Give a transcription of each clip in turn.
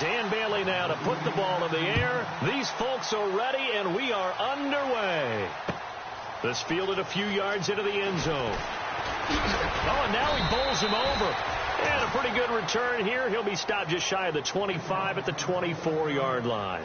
Dan Bailey now to put the ball in the air. These folks are ready, and we are underway. This fielded a few yards into the end zone. Oh, and now he bowls him over. And a pretty good return here. He'll be stopped just shy of the 25 at the 24-yard line.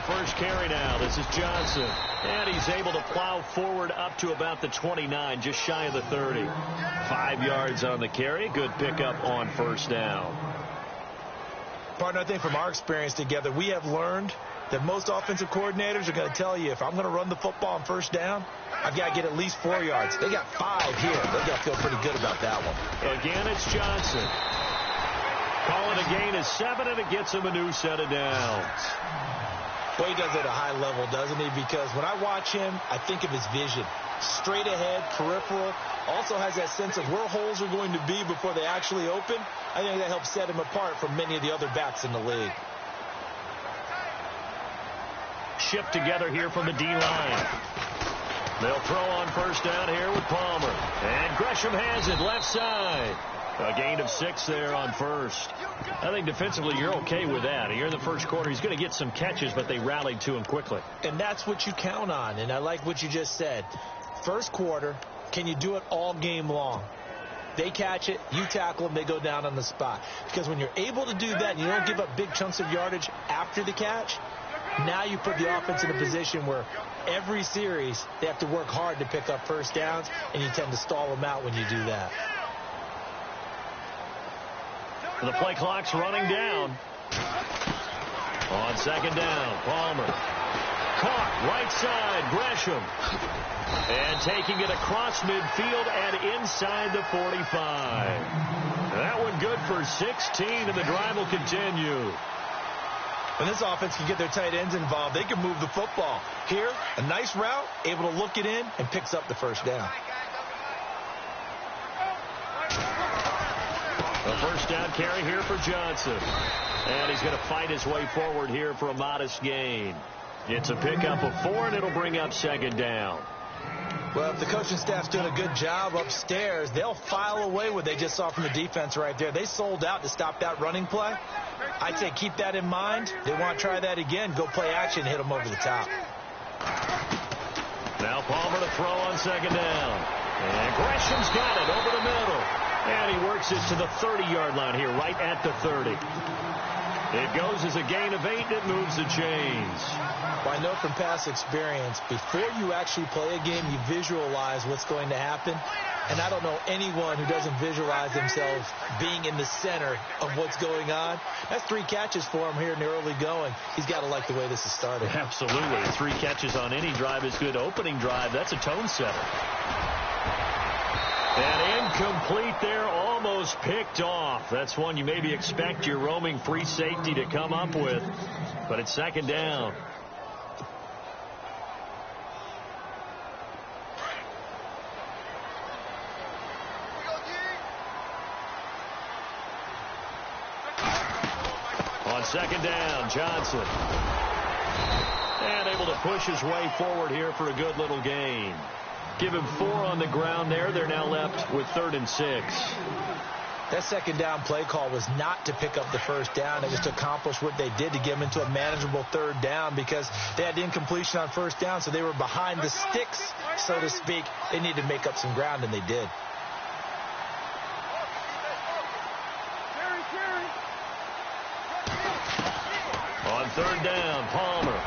First carry now. This is Johnson. And he's able to plow forward up to about the 29, just shy of the 30. 5 yards on the carry. Good pickup on first down. Partner, I think from our experience together, we have learned that most offensive coordinators are going to tell you, if I'm going to run the football on first down, I've got to get at least 4 yards. They got 5 here. They got to feel pretty good about that one. Again, it's Johnson. Call it a gain of 7, and it gets him a new set of downs. Well, he does it at a high level, doesn't he? Because when I watch him, I think of his vision. Straight ahead, peripheral. Also has that sense of where holes are going to be before they actually open. I think that helps set him apart from many of the other backs in the league. Shipped together here from the D-line. They'll throw on first down here with Palmer. And Gresham has it left side. A gain of 6 there on first. I think defensively you're okay with that. Here in the first quarter, he's going to get some catches, but they rallied to him quickly. And that's what you count on, and I like what you just said. First quarter, can you do it all game long? They catch it, you tackle them, they go down on the spot. Because when you're able to do that and you don't give up big chunks of yardage after the catch, now you put the offense in a position where every series they have to work hard to pick up first downs, and you tend to stall them out when you do that. The play clock's running down. On second down, Palmer. Caught right side, Gresham. And taking it across midfield and inside the 45. That one good for 16, and the drive will continue. When this offense can get their tight ends involved, they can move the football. Here, a nice route, able to look it in, and picks up the first down. A first down carry here for Johnson. And he's going to fight his way forward here for a modest gain. It's a pickup of 4, and it'll bring up second down. Well, if the coaching staff's doing a good job upstairs, they'll file away what they just saw from the defense right there. They sold out to stop that running play. I'd say keep that in mind. They want to try that again. Go play action, hit them over the top. Now Palmer to throw on second down. And Gresham's got it over the middle. And he works it to the 30-yard line here, right at the 30. It goes as a gain of 8, and it moves the chains. Well, I know from past experience, before you actually play a game, you visualize what's going to happen. And I don't know anyone who doesn't visualize themselves being in the center of what's going on. That's 3 catches for him here in the early going. He's got to like the way this is started. Absolutely. 3 catches on any drive is good. Opening drive, that's a tone setter. And incomplete there, almost picked off. That's one you maybe expect your roaming free safety to come up with. But it's second down. On second down, Johnson. And able to push his way forward here for a good little gain. Give him 4 on the ground there. They're now left with 3rd and 6. That second down play call was not to pick up the first down. It was to accomplish what they did, to get them into a manageable 3rd down, because they had incompletion on first down, so they were behind the sticks, so to speak. They needed to make up some ground, and they did. On 3rd down, Palmer.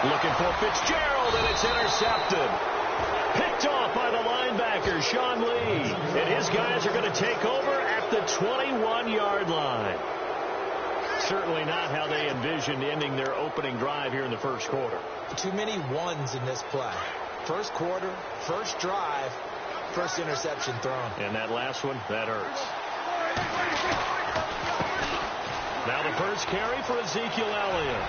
Looking for Fitzgerald, and it's intercepted. Picked off by the linebacker, Sean Lee. And his guys are going to take over at the 21-yard line. Certainly not how they envisioned ending their opening drive here in the first quarter. Too many ones in this play. First quarter, first drive, first interception thrown. And that last one, that hurts. Now the first carry for Ezekiel Elliott.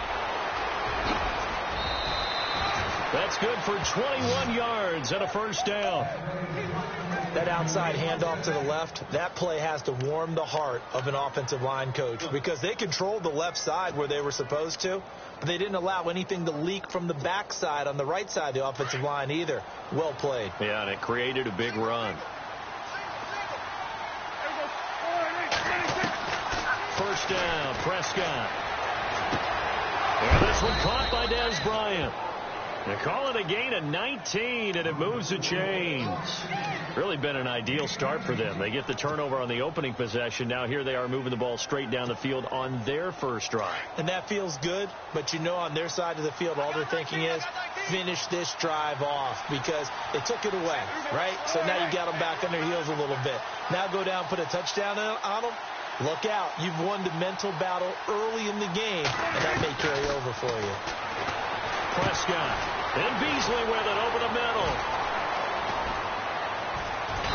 That's good for 21 yards and a first down. That outside handoff to the left, that play has to warm the heart of an offensive line coach because they controlled the left side where they were supposed to, but they didn't allow anything to leak from the backside on the right side of the offensive line either. Well played. Yeah, and it created a big run. First down, Prescott. And this one caught by Dez Bryant. They call it a gain of 19, and it moves the chains. Really been an ideal start for them. They get the turnover on the opening possession. Now here they are moving the ball straight down the field on their first drive. And that feels good, but you know on their side of the field, all they're thinking is finish this drive off because they took it away, right? So now you got them back on their heels a little bit. Now go down, put a touchdown on them. Look out. You've won the mental battle early in the game, and that may carry over for you. Prescott and Beasley with it over the middle.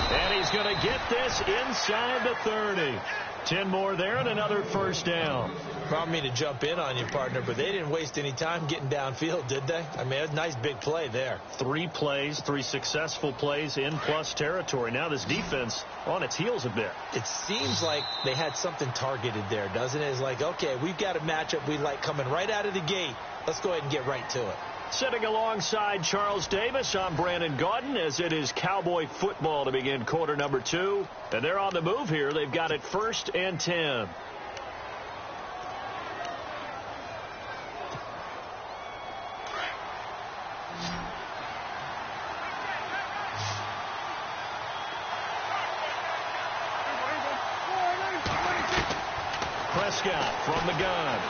And he's going to get this inside the 30. 10 more there and another first down. I don't mean to jump in on you, partner, but they didn't waste any time getting downfield, did they? I mean, a nice big play there. 3 plays, 3 successful plays in plus territory. Now this defense on its heels a bit. It seems like they had something targeted there, doesn't it? It's like, okay, we've got a matchup we like coming right out of the gate. Let's go ahead and get right to it. Sitting alongside Charles Davis, I'm Brandon Gaudin as it is Cowboy football to begin quarter number 2. And they're on the move here. They've got it 1st and 10. Prescott from the gun.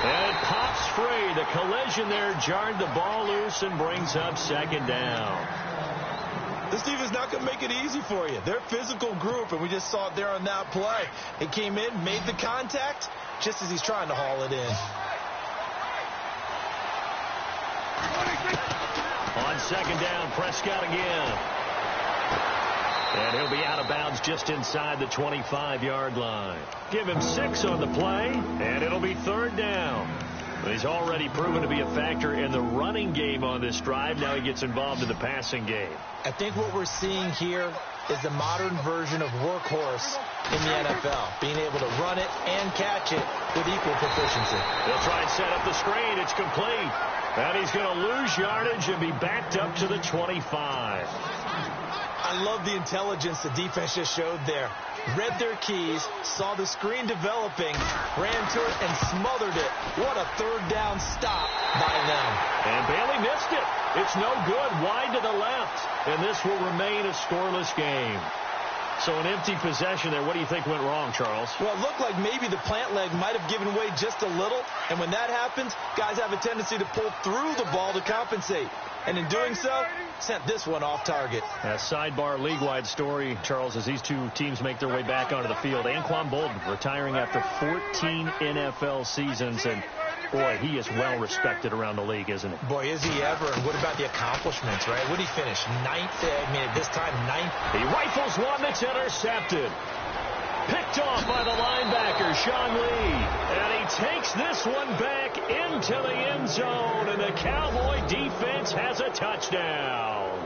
And it pops free. The collision there jarred the ball loose and brings up 2nd down. This team is not going to make it easy for you. They're a physical group, and we just saw it there on that play. It came in, made the contact, just as he's trying to haul it in. On 2nd down, Prescott again. And he'll be out of bounds just inside the 25-yard line. Give him 6 on the play, and it'll be 3rd down. He's already proven to be a factor in the running game on this drive. Now he gets involved in the passing game. I think what we're seeing here is the modern version of workhorse in the NFL, being able to run it and catch it with equal proficiency. They'll try and set up the screen. It's complete. And he's going to lose yardage and be backed up to the 25. I love the intelligence the defense just showed there. Read their keys, saw the screen developing, ran to it, and smothered it. What a 3rd down stop by them. And Bailey missed it. It's no good. Wide to the left. And this will remain a scoreless game. So an empty possession there. What do you think went wrong, Charles? Well, it looked like maybe the plant leg might have given way just a little. And when that happens, guys have a tendency to pull through the ball to compensate. And in doing so, sent this one off target. A sidebar league-wide story, Charles, as these two teams make their way back onto the field. Anquan Bolden retiring after 14 NFL seasons. And, boy, he is well-respected around the league, isn't he? Boy, is he ever. And what about the accomplishments, right? What did he finish? 9th? I mean, at this time, 9th. He rifles one that's intercepted. Picked off by the linebacker, Sean Lee. And he takes this one back into the end zone. And the Cowboy defense has a touchdown.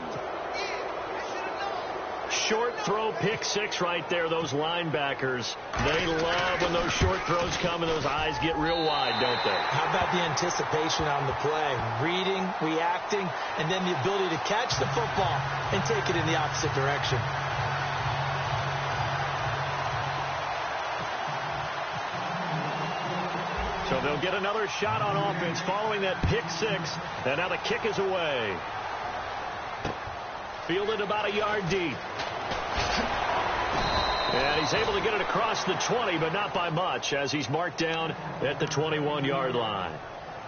Short throw, pick 6 right there. Those linebackers, they love when those short throws come and those eyes get real wide, don't they? How about the anticipation on the play? Reading, reacting, and then the ability to catch the football and take it in the opposite direction. So they'll get another shot on offense following that pick 6. And now the kick is away. Fielded about a yard deep. And he's able to get it across the 20, but not by much, as he's marked down at the 21-yard line.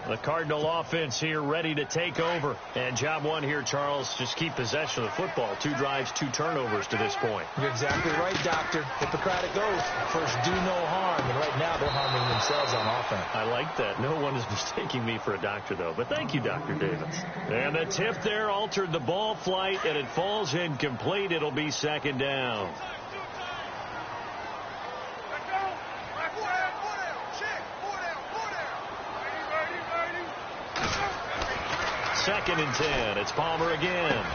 The Cardinal offense here ready to take over. And job one here, Charles, just keep possession of the football. 2 drives, 2 turnovers to this point. You're exactly right, Doctor. Hippocratic oath. First, do no harm. And right now, they're harming themselves on offense. I like that. No one is mistaking me for a doctor, though. But thank you, Dr. Davis. And the tip there altered the ball flight, and it falls incomplete. It'll be second down. Second and 10. It's Palmer again.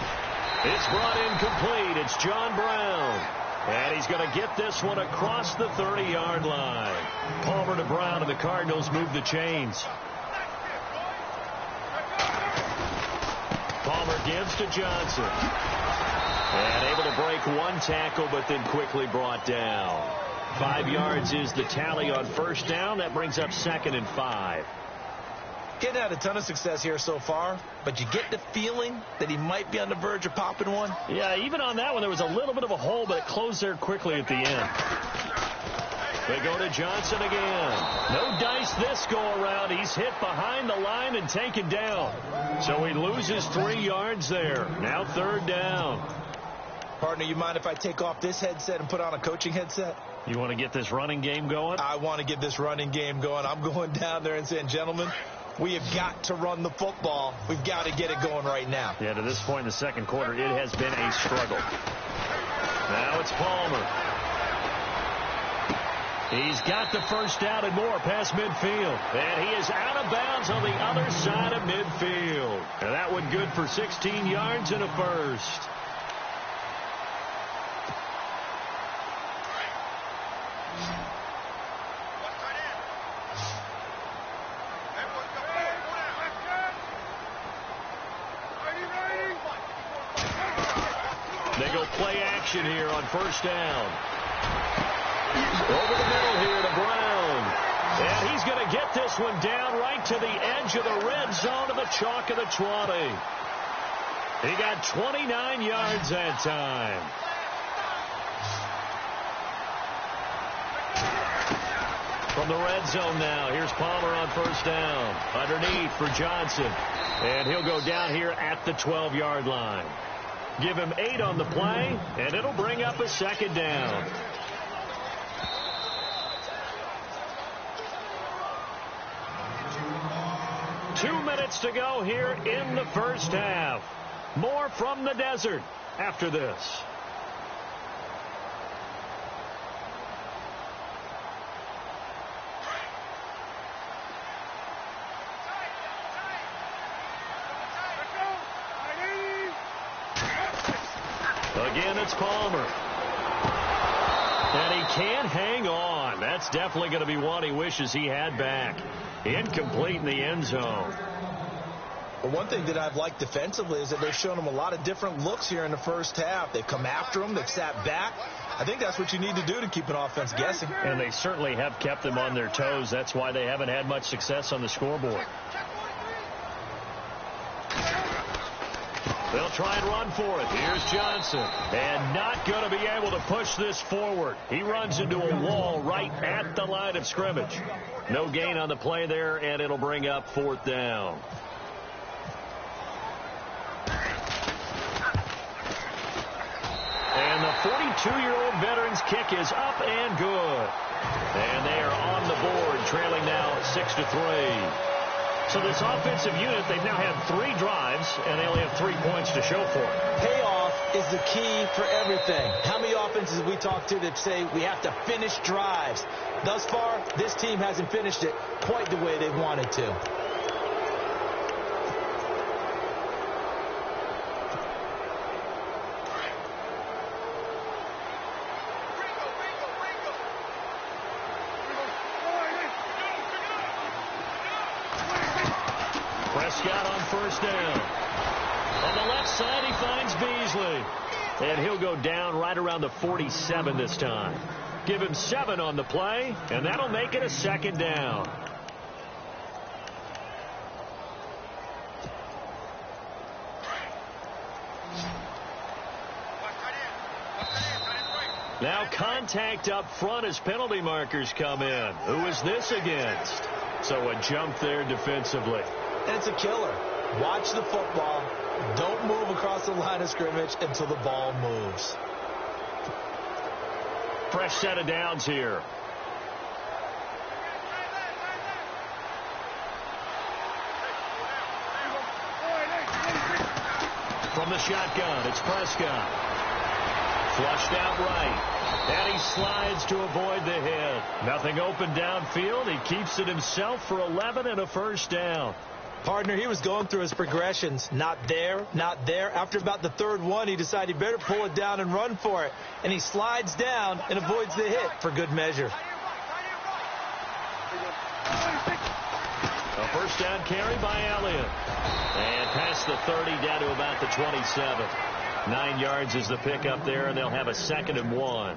It's brought in complete. It's John Brown. And he's going to get this one across the 30-yard line. Palmer to Brown, and the Cardinals move the chains. Palmer gives to Johnson. And able to break 1 tackle, but then quickly brought down. 5 yards is the tally on first down. That brings up second and 5. Getting had a ton of success here so far, but you get the feeling that he might be on the verge of popping one. Yeah, even on that one, there was a little bit of a hole, but it closed there quickly at the end. They go to Johnson again. No dice this go-around. He's hit behind the line and taken down. So he loses 3 yards there. Now third down. Partner, you mind if I take off this headset and put on a coaching headset? You want to get this running game going? I want to get this running game going. I'm going down there and saying, gentlemen, we have got to run the football. We've got to get it going right now. Yeah, to this point in the second quarter, it has been a struggle. Now it's Palmer. He's got the first down and more past midfield. And he is out of bounds on the other side of midfield. And that one good for 16 yards and a first. They go play action here on first down. Over the middle here to Brown. And he's going to get this one down right to the edge of the red zone of the chalk of the 20. He got 29 yards that time. From the red zone now, here's Palmer on first down. Underneath for Johnson. And he'll go down here at the 12-yard line. Give him 8 on the play, and it'll bring up a second down. Two minutes to go here in the first half. More from the desert after this. Again, it's Palmer. And he can't hang on. That's definitely going to be one he wishes he had back. Incomplete in the end zone. Well, one thing that I've liked defensively is that they've shown him a lot of different looks here in the first half. They've come after him. They've sat back. I think that's what you need to do to keep an offense guessing. And they certainly have kept them on their toes. That's why they haven't had much success on the scoreboard. They'll try and run for it. Here's Johnson. And not going to be able to push this forward. He runs into a wall right at the line of scrimmage. No gain on the play there, and it'll bring up fourth down. And the 42-year-old veteran's kick is up and good. And they are on the board, trailing now 6-3. So this offensive unit, they've now had 3 drives, and they only have 3 points to show for it. Payoff is the key for everything. How many offenses we talk to that say we have to finish drives? Thus far, this team hasn't finished it quite the way they wanted to. Prescott on first down. On the left side, he finds Beasley. And he'll go down right around the 47 this time. Give him 7 on the play, and that'll make it a second down. Now contact up front as penalty markers come in. Who is this against? So a jump there defensively. And it's a killer. Watch the football. Don't move across the line of scrimmage until the ball moves. Fresh set of downs here. From the shotgun, it's Prescott. Flushed out right. And he slides to avoid the hit. Nothing open downfield. He keeps it himself for 11 and a first down. Partner, he was going through his progressions. Not there, not there. After about the third one, he decided he better pull it down and run for it. And he slides down and avoids the hit for good measure. A first down carry by Elliott. And past the 30 down to about the 27. 9 yards is the pickup there, and they'll have a 2nd and 1.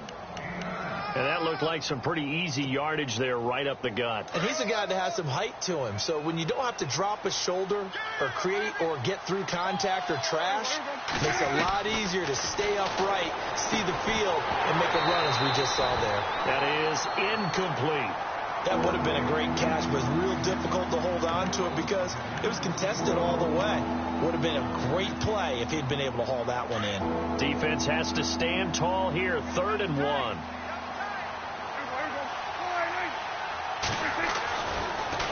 And that looked like some pretty easy yardage there right up the gut. And he's a guy that has some height to him. So when you don't have to drop a shoulder or create or get through contact or trash, it makes it a lot easier to stay upright, see the field, and make a run as we just saw there. That is incomplete. That would have been a great catch, but it's real difficult to hold on to it because it was contested all the way. Would have been a great play if he'd been able to haul that one in. Defense has to stand tall here, 3rd and 1.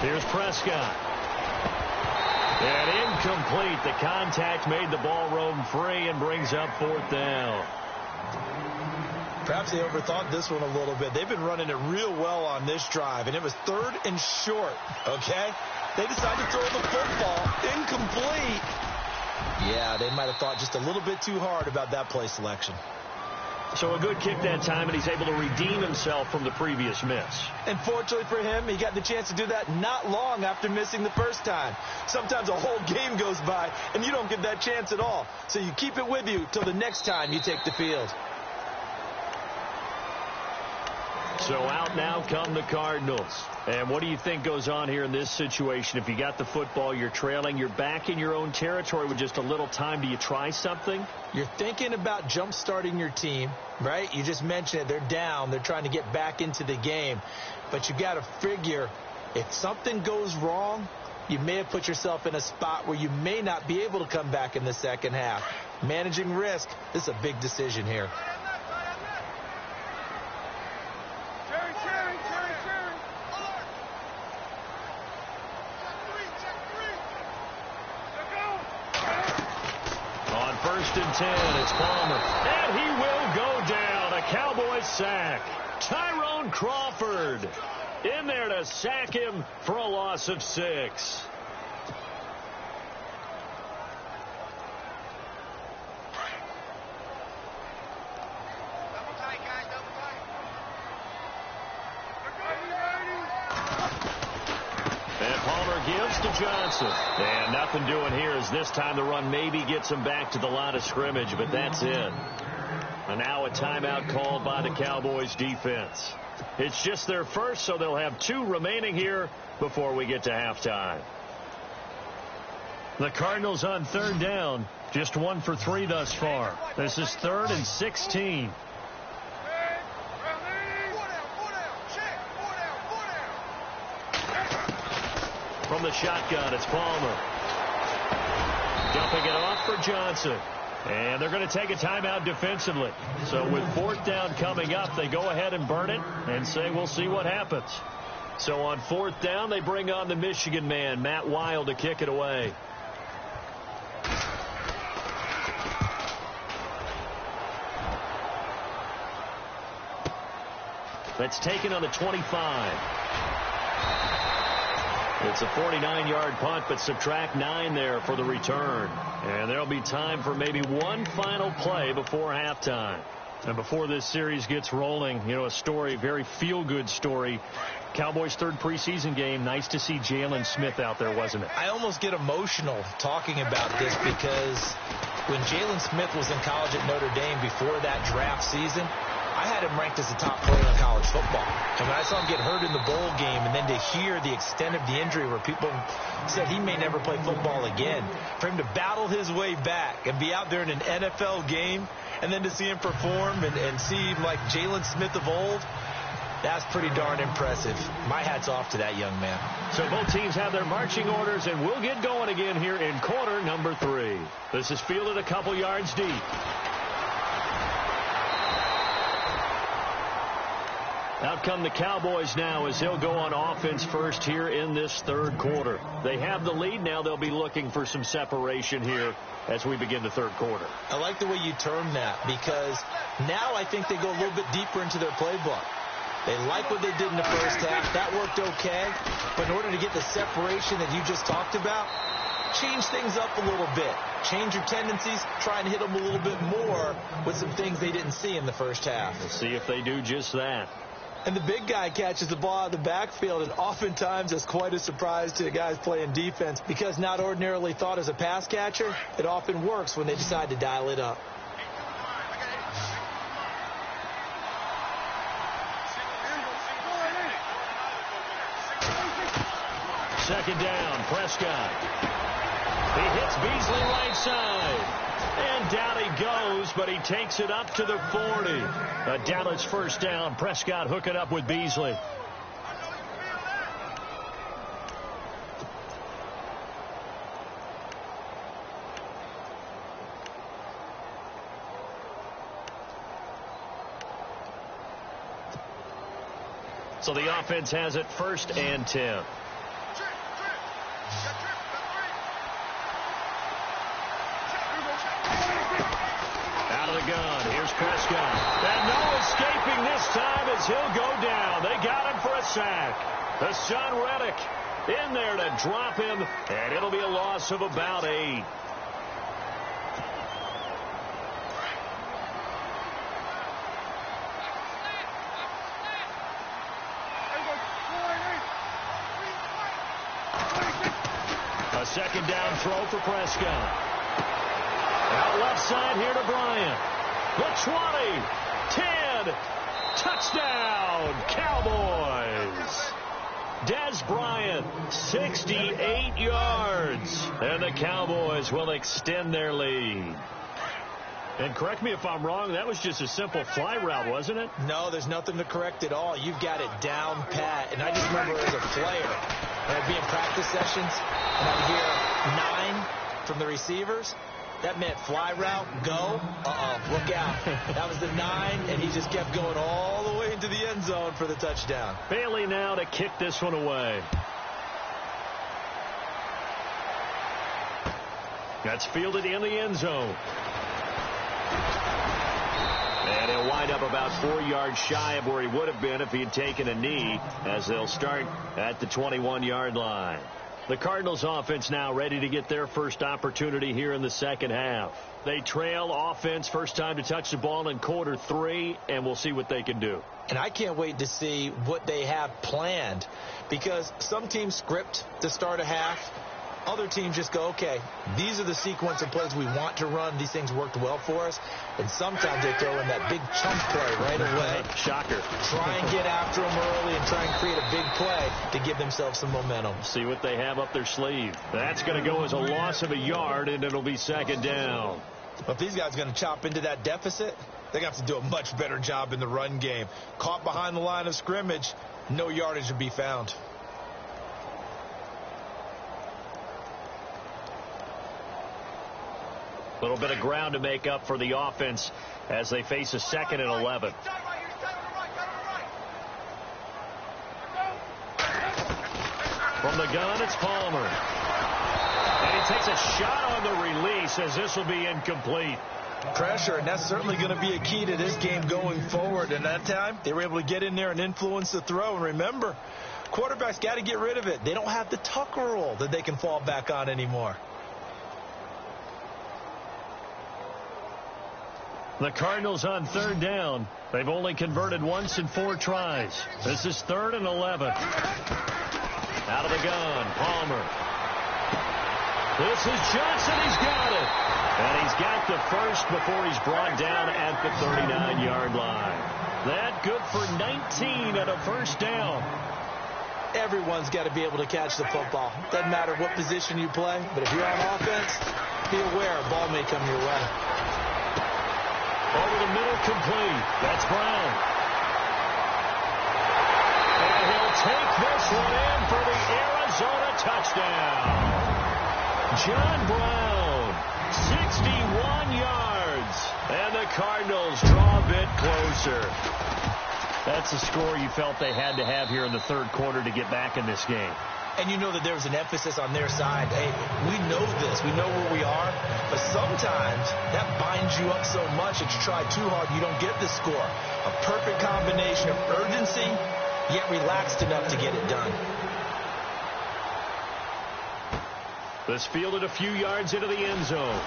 Here's Prescott. And incomplete. The contact made the ball roam free and brings up 4th down. Perhaps they overthought this one a little bit. They've been running it real well on this drive, and it was 3rd and short, okay? They decided to throw the football. Incomplete. Yeah, they might have thought just a little bit too hard about that play selection. So a good kick that time, and he's able to redeem himself from the previous miss. And fortunately for him, he got the chance to do that not long after missing the first time. Sometimes a whole game goes by, and you don't get that chance at all. So you keep it with you till the next time you take the field. So out now come the Cardinals. And what do you think goes on here in this situation? If you got the football, you're trailing, you're back in your own territory with just a little time. Do you try something? You're thinking about jump-starting your team, right? You just mentioned it. They're down. They're trying to get back into the game. But you got to figure if something goes wrong, you may have put yourself in a spot where you may not be able to come back in the second half. Managing risk, this is a big decision here. On 1st and 10, it's Palmer. And he will go down. A Cowboys sack. Tyrone Crawford in there to sack him for a loss of 6. And Palmer gives to Johnson. And nothing doing here as this time the run maybe gets him back to the line of scrimmage, but that's it. And now a timeout called by the Cowboys defense. It's just their first, so they'll have 2 remaining here before we get to halftime. The Cardinals on 3rd down, just 1 for 3 thus far. This is 3rd and 16. From the shotgun, it's Palmer. Dumping it off for Johnson. And they're going to take a timeout defensively. So with 4th down coming up, they go ahead and burn it and say we'll see what happens. So on 4th down, they bring on the Michigan man, Matt Wild, to kick it away. That's taken on the 25. It's a 49-yard punt, but subtract 9 there for the return. And there'll be time for maybe one final play before halftime. And before this series gets rolling, you know, a story, very feel-good story. Cowboys' 3rd preseason game. Nice to see Jalen Smith out there, wasn't it? I almost get emotional talking about this because when Jalen Smith was in college at Notre Dame before that draft season, I had him ranked as the top player in college football. And when I saw him get hurt in the bowl game and then to hear the extent of the injury where people said he may never play football again, for him to battle his way back and be out there in an NFL game and then to see him perform and see him like Jalen Smith of old, That's pretty darn impressive. My hat's off to that young man. So both teams have their marching orders, and we'll get going again here in quarter number 3. This is fielded a couple yards deep. Out come the Cowboys now as they'll go on offense first here in this third quarter. They have the lead. Now they'll be looking for some separation here as we begin the third quarter. I like the way you term that, because now I think they go a little bit deeper into their playbook. They like what they did in the first half. That worked okay. But in order to get the separation that you just talked about, change things up a little bit. Change your tendencies. Try and hit them a little bit more with some things they didn't see in the first half. We'll see if they do just that. And the big guy catches the ball out of the backfield, and oftentimes it's quite a surprise to the guys playing defense, because not ordinarily thought as a pass catcher, it often works when they decide to dial it up. Second down, Prescott. He hits Beasley right side. And down he goes, but he takes it up to the 40. A Dallas first down. Prescott hooking up with Beasley. So the offense has it 1st and 10. Gun. Here's Prescott. And no escaping this time as he'll go down. They got him for a sack. Hassan Reddick in there to drop him, and it'll be a loss of about 8. A second down throw for Prescott. Out left side here to Bryant. The 20, 10, touchdown, Cowboys. Des Bryant, 68 yards. And the Cowboys will extend their lead. And correct me if I'm wrong, that was just a simple fly route, wasn't it? No, there's nothing to correct at all. You've got it down pat. And I just remember as a player, I'd be in practice sessions, and I'd hear 9 from the receivers. That meant fly route, go, look out. That was the 9, and he just kept going all the way into the end zone for the touchdown. Bailey now to kick this one away. That's fielded in the end zone. And he'll wind up about 4 yards shy of where he would have been if he had taken a knee, as they'll start at the 21-yard line. The Cardinals offense now ready to get their first opportunity here in the second half. They trail offense first time to touch the ball in quarter 3, and we'll see what they can do. And I can't wait to see what they have planned, because some teams script to start a half. Other teams just go, okay, these are the sequence of plays we want to run. These things worked well for us. And sometimes they throw in that big chunk play right away. Shocker. Try and get after them early and try and create a big play to give themselves some momentum. See what they have up their sleeve. That's going to go as a loss of a yard, and it'll be second down. Well, if these guys are going to chop into that deficit, they're going to have to do a much better job in the run game. Caught behind the line of scrimmage, no yardage to be found. A little bit of ground to make up for the offense as they face a 2nd and 11. From the gun, it's Palmer. And he takes a shot on the release as this will be incomplete. Pressure, and that's certainly going to be a key to this game going forward. And that time, they were able to get in there and influence the throw. And remember, quarterbacks got to get rid of it. They don't have the Tucker rule that they can fall back on anymore. The Cardinals on 3rd down. They've only converted once in 4 tries. This is 3rd and 11. Out of the gun, Palmer. This is Johnson. He's got it. And he's got the first before he's brought down at the 39-yard line. That good for 19 at a first down. Everyone's got to be able to catch the football. Doesn't matter what position you play, but if you're on offense, be aware a ball may come your way. Over the middle, complete. That's Brown. take this one in for the Arizona touchdown. John Brown, 61 yards. And the Cardinals draw a bit closer. That's a score you felt they had to have here in the third quarter to get back in this game. And you know that there was an emphasis on their side. Hey, we know this. We know where we are. But sometimes that binds you up so much that you try too hard, you don't get the score. A perfect combination of urgency, yet relaxed enough to get it done. This fielded a few yards into the end zone.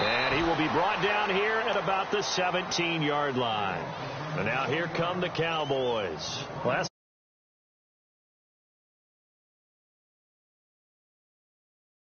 And he will be brought down here at about the 17-yard line. And now here come the Cowboys. Last